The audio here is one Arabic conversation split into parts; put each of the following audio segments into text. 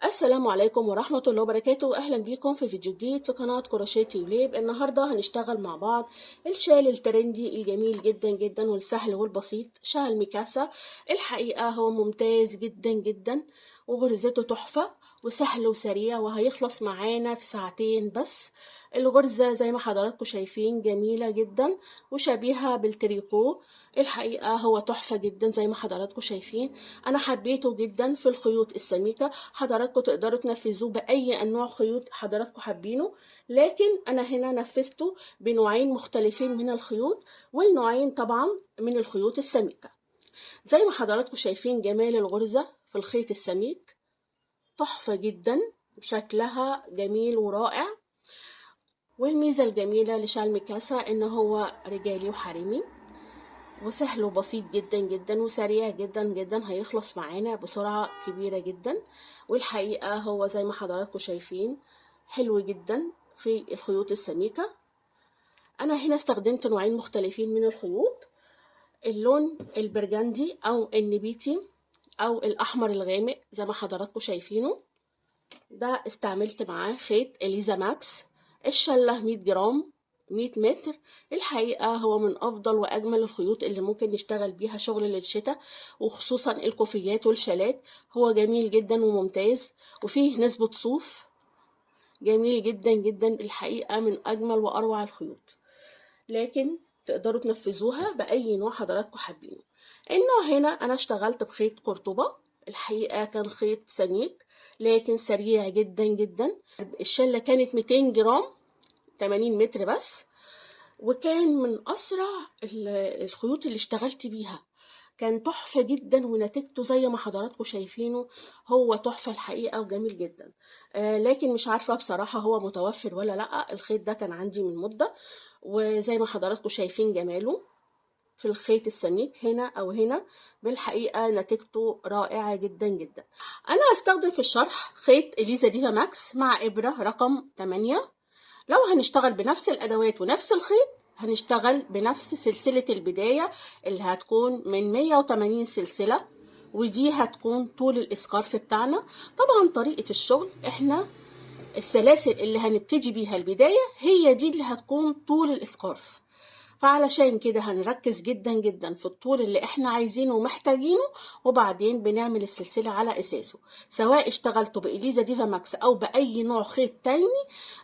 السلام عليكم ورحمة الله وبركاته. أهلا بيكم في فيديو جديد في قناة كروشيه تيوليب. النهاردة هنشتغل مع بعض الشال الترندي الجميل جدا جدا والسهل والبسيط، شال ميكاسا. الحقيقة هو ممتاز جدا جدا وغرزته تحفة وسهل وسريع وهيخلص معانا في ساعتين بس. الغرزة زي ما حضراتكم شايفين جميلة جدا وشبيهة بالتريكو. الحقيقة هو تحفة جدا زي ما حضراتكم شايفين. أنا حبيته جدا في الخيوط السميكة. حضراتكم تقدروا تنفذوه بأي أنواع خيوط حضراتكم حابينه، لكن أنا هنا نفذته بنوعين مختلفين من الخيوط، والنوعين طبعا من الخيوط السميكة. زي ما حضراتكم شايفين جمال الغرزة في الخيط السميك تحفة جدا، شكلها جميل ورائع. والميزة الجميلة لشال ميكاسا إن هو رجالي وحريمي وسهل وبسيط جدا جدا وسريع جدا جدا، هيخلص معانا بسرعة كبيرة جدا. والحقيقة هو زي ما حضراتكم شايفين حلو جدا في الخيوط السميكة. أنا هنا استخدمت نوعين مختلفين من الخيوط، اللون البرجندي أو النبيتي أو الأحمر الغامق زي ما حضراتكم شايفينه. ده استعملت معاه خيط إليزا ماكس، الشلة 100 جرام 100 متر. الحقيقة هو من أفضل وأجمل الخيوط اللي ممكن نشتغل بيها شغل للشتاء، وخصوصا الكوفيات والشالات. هو جميل جدا وممتاز وفيه نسبة صوف جميل جدا جدا، الحقيقة من أجمل وأروع الخيوط، لكن تقدروا تنفذوها بأي نوع حضراتكم حابينه. النوع هنا أنا اشتغلت بخيط قرطبة. الحقيقة كان خيط سميك لكن سريع جدا جدا. الشلة كانت 200 جرام 80 متر بس، وكان من أسرع الخيوط اللي اشتغلت بيها. كان تحفة جدا ونتيجته زي ما حضراتكم شايفينه هو تحفة الحقيقة وجميل جدا. لكن مش عارفة بصراحة هو متوفر ولا لأ. الخيط ده كان عندي من مدة، وزي ما حضراتكم شايفين جماله في الخيط السميك هنا أو هنا. بالحقيقة نتيجته رائعة جدا جدا. أنا هستخدم في الشرح خيط إليزا ديفا ماكس مع إبرة رقم 8. لو هنشتغل بنفس الأدوات ونفس الخيط هنشتغل بنفس سلسلة البداية اللي هتكون من 180 سلسلة، ودي هتكون طول الإسكارف بتاعنا. طبعا طريقة الشغل احنا السلاسل اللي هنبتدي بيها البداية هي دي اللي هتكون طول الإسكارف، فعلشان كده هنركز جدا جدا في الطول اللي احنا عايزينه ومحتاجينه، وبعدين بنعمل السلسلة على اساسه. سواء اشتغلتوا بإليزا ديفا ماكس او بأي نوع خيط تاني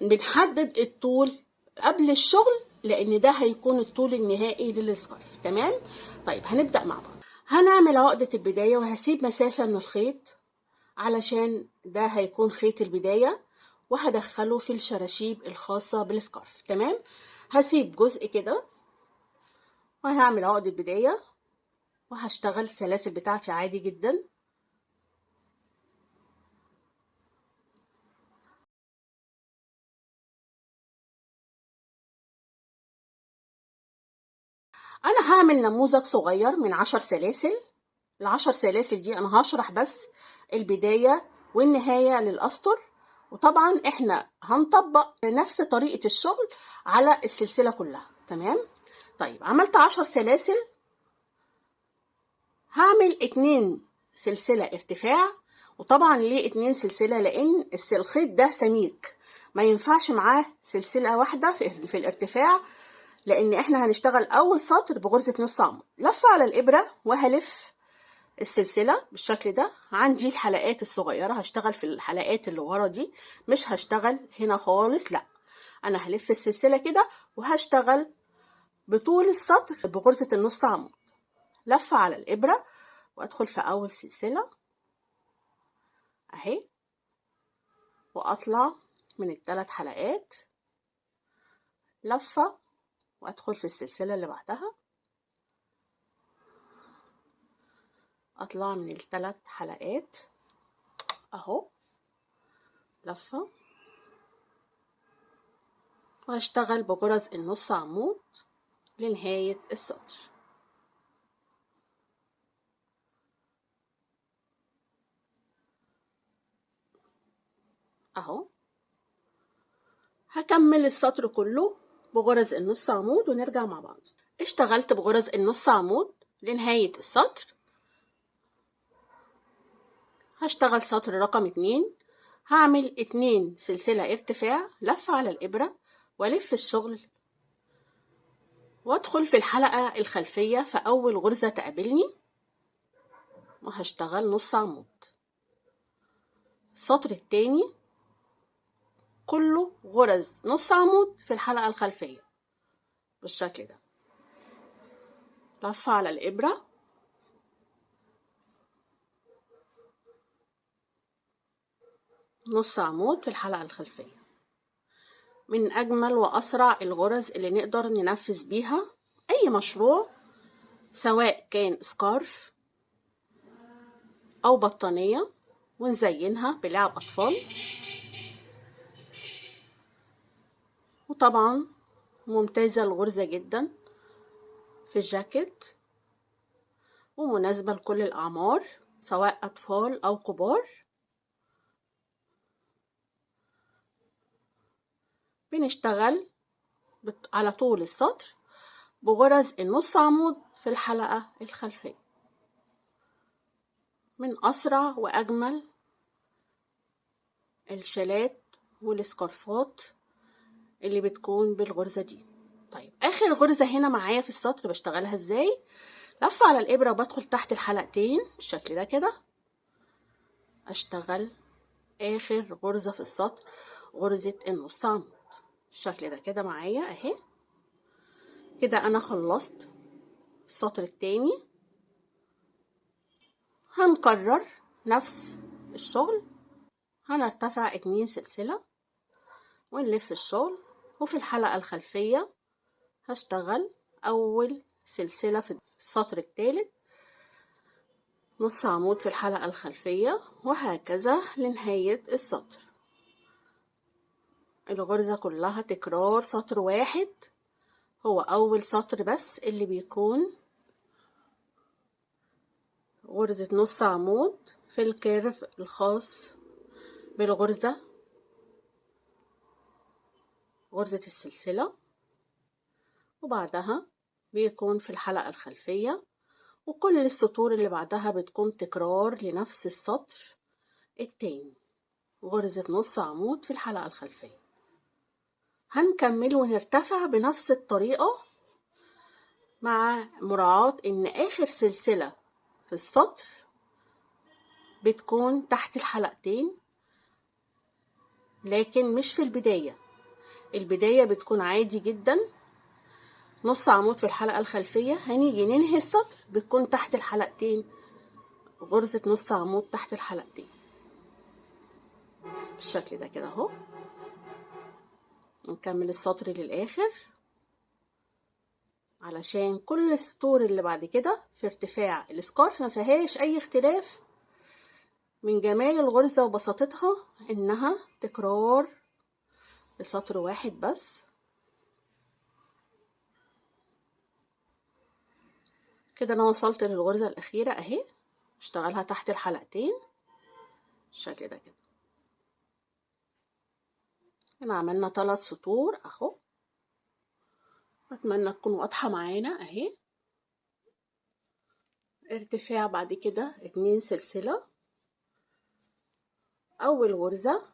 بنحدد الطول قبل الشغل، لان ده هيكون الطول النهائي للسكارف. تمام؟ طيب هنبدأ مع بعض. هنعمل عقدة البداية وهسيب مسافة من الخيط علشان ده هيكون خيط البداية، وهدخله في الشراشيب الخاصة بالسكارف. تمام؟ هسيب جزء كده وهعمل عقدة بداية وهشتغل السلاسل بتاعتي عادي جدا. انا هعمل نموذج صغير من 10 سلاسل. ال10 سلاسل دي انا هشرح بس البداية والنهاية للأسطر، وطبعا احنا هنطبق نفس طريقة الشغل على السلسلة كلها. تمام؟ طيب عملت 10 سلاسل، هعمل 2 سلسلة ارتفاع. وطبعا ليه 2 سلسلة؟ لان الخيط ده سميك ما ينفعش معاه سلسلة واحدة في الارتفاع، لان احنا هنشتغل اول سطر بغرزة نص عمود. لفة على الابرة وهلف السلسلة بالشكل ده. عندي الحلقات الصغيرة هشتغل في الحلقات اللي ورا دي، مش هشتغل هنا خالص، لا انا هلف السلسلة كده وهشتغل بطول السطر بغرزة النص عمود. لفة على الابرة وادخل في اول سلسلة اهي، واطلع من ال3 حلقات، لفة وادخل في السلسلة اللي بعدها، اطلع من ال3 حلقات اهو، لفة، وهشتغل بغرز النص عمود لنهاية السطر اهو. هكمل السطر كله بغرز النص عمود ونرجع مع بعض. اشتغلت بغرز النص عمود لنهاية السطر، هشتغل سطر رقم 2 هعمل 2 سلسلة ارتفاع، لفة على الإبرة والف الشغل وادخل في الحلقة الخلفية في أول غرزة تقابلني، وهشتغل نص عمود. السطر التاني كله غرز نص عمود في الحلقة الخلفية بالشكل ده، لفة على الإبرة نص عمود في الحلقة الخلفية. من أجمل وأسرع الغرز اللي نقدر ننفذ بيها أي مشروع، سواء كان سكارف أو بطانية، ونزينها بلعب أطفال. وطبعا ممتازة الغرزة جدا في الجاكيت، ومناسبة لكل الأعمار سواء أطفال أو كبار. بنشتغل على طول السطر بغرز النص عمود في الحلقة الخلفية. من أسرع وأجمل الشالات والسكارفات اللي بتكون بالغرزة دي. طيب آخر غرزة هنا معايا في السطر بشتغلها ازاي؟ لفة على الإبرة وبدخل تحت الحلقتين بالشكل ده كده، أشتغل آخر غرزة في السطر غرزة النص عمود بالشكل ده كده معايا اهي. كده أنا خلصت السطر التاني. هنكرر نفس الشغل، هنرتفع 2 سلسلة ونلف الشغل، وفي الحلقة الخلفية هشتغل أول سلسلة في السطر الثالث نص عمود في الحلقة الخلفية، وهكذا لنهاية السطر. الغرزة كلها تكرار سطر واحد، هو أول سطر بس اللي بيكون غرزة نص عمود في الكيرف الخاص بالغرزة، غرزة السلسلة، وبعدها بيكون في الحلقة الخلفية، وكل السطور اللي بعدها بتكون تكرار لنفس السطر التاني غرزة نص عمود في الحلقة الخلفية. هنكمل ونرتفع بنفس الطريقة، مع مراعاة ان اخر سلسلة في السطر بتكون تحت الحلقتين، لكن مش في البداية. البداية بتكون عادي جدا نص عمود في الحلقة الخلفية، هنيجي ننهي السطر بتكون تحت الحلقتين غرزة نص عمود تحت الحلقتين بالشكل ده كده اهو. نكمل السطر للآخر علشان كل السطور اللي بعد كده في ارتفاع السكارف ما فيهاش اي اختلاف. من جمال الغرزة وبساطتها انها تكرار لسطر واحد بس. كده انا وصلت للغرزة الاخيرة اهي، اشتغلها تحت الحلقتين بالشكل ده كده. هنا عملنا 3 سطور اهو، اتمنى تكون واضحة معانا اهي. ارتفاع بعد كده 2 سلسلة، اول غرزة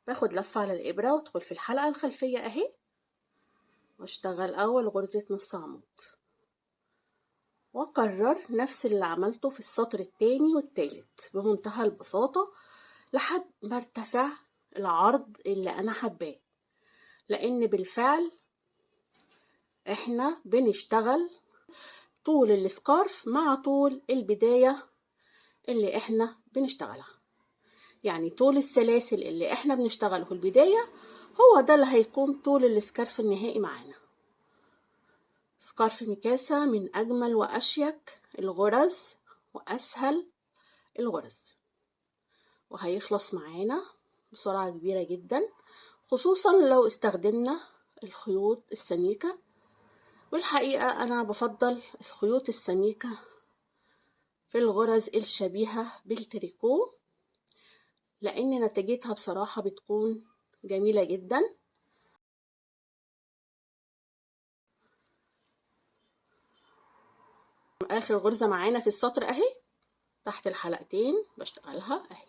باخد لفة على الابرة وادخل في الحلقة الخلفية اهي، واشتغل اول غرزة نص عمود، واكرر نفس اللي عملته في السطر التاني والتالت بمنتهى البساطة لحد ما ارتفع العرض اللي انا حباه. لان بالفعل احنا بنشتغل طول السكارف مع طول البداية اللي احنا بنشتغلها، يعني طول السلاسل اللي احنا بنشتغله في البداية هو ده اللي هيكون طول السكارف النهائي معانا. سكارف ميكاسا من اجمل واشيك الغرز واسهل الغرز، وهيخلص معانا بسرعة كبيرة جدا، خصوصا لو استخدمنا الخيوط السميكة. والحقيقة انا بفضل الخيوط السميكة في الغرز الشبيهة بالتريكو، لان نتيجتها بصراحة بتكون جميلة جدا. اخر غرزة معانا في السطر اهي تحت الحلقتين بشتغلها اهي.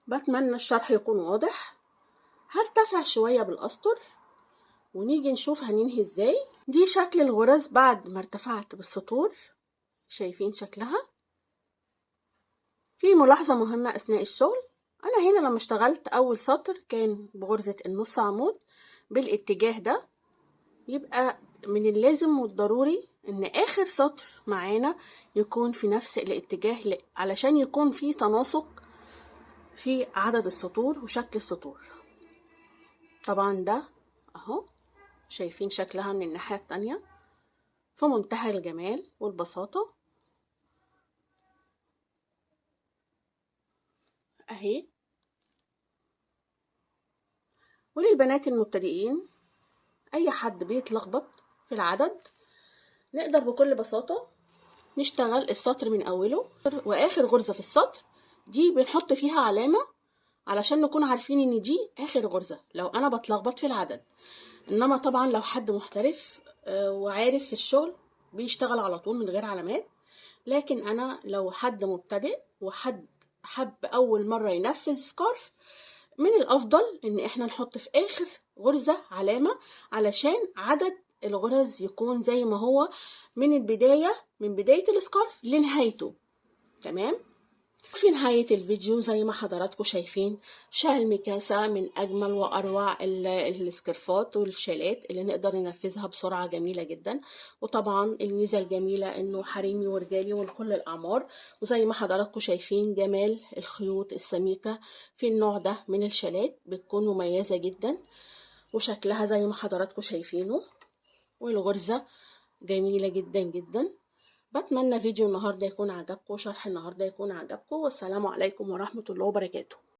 بتمنى الشرح يكون واضح. هرتفع شوية بالأسطر ونيجي نشوف هننهي ازاي. دي شكل الغرز بعد ما ارتفعت بالسطور، شايفين شكلها. في ملاحظة مهمة أثناء الشغل، أنا هنا لما اشتغلت أول سطر كان بغرزة النص عمود بالاتجاه ده، يبقى من اللازم والضروري إن آخر سطر معانا يكون في نفس الاتجاه علشان يكون في تناسق في عدد السطور وشكل السطور. طبعا ده أهو شايفين شكلها من الناحية التانية في منتهى الجمال والبساطة اهي. وللبنات المبتدئين، اي حد بيتلخبط في العدد، نقدر بكل بساطة نشتغل السطر من اوله، واخر غرزة في السطر دي بنحط فيها علامة علشان نكون عارفين ان دي اخر غرزة لو انا بتلخبط في العدد. انما طبعا لو حد محترف وعارف في الشغل بيشتغل على طول من غير علامات، لكن انا لو حد مبتدئ وحد حب اول مرة ينفذ سكارف، من الافضل ان احنا نحط في اخر غرزة علامة علشان عدد الغرز يكون زي ما هو من البداية، من بداية السكارف لنهايته. تمام. في نهاية الفيديو زي ما حضراتكم شايفين شال ميكاسة من أجمل وأروع السكرفات والشالات اللي نقدر ننفذها بسرعة جميلة جدا. وطبعا الميزة الجميلة إنه حريمي ورجالي ولكل الأعمار. وزي ما حضراتكم شايفين جمال الخيوط السميكة في النوع ده من الشالات بتكون مميزة جدا، وشكلها زي ما حضراتكم شايفينه، والغرزة جميلة جدا جدا. بتمنى فيديو النهاردة يكون عجبكم وشرح النهاردة يكون عجبكم، والسلام عليكم ورحمة الله وبركاته.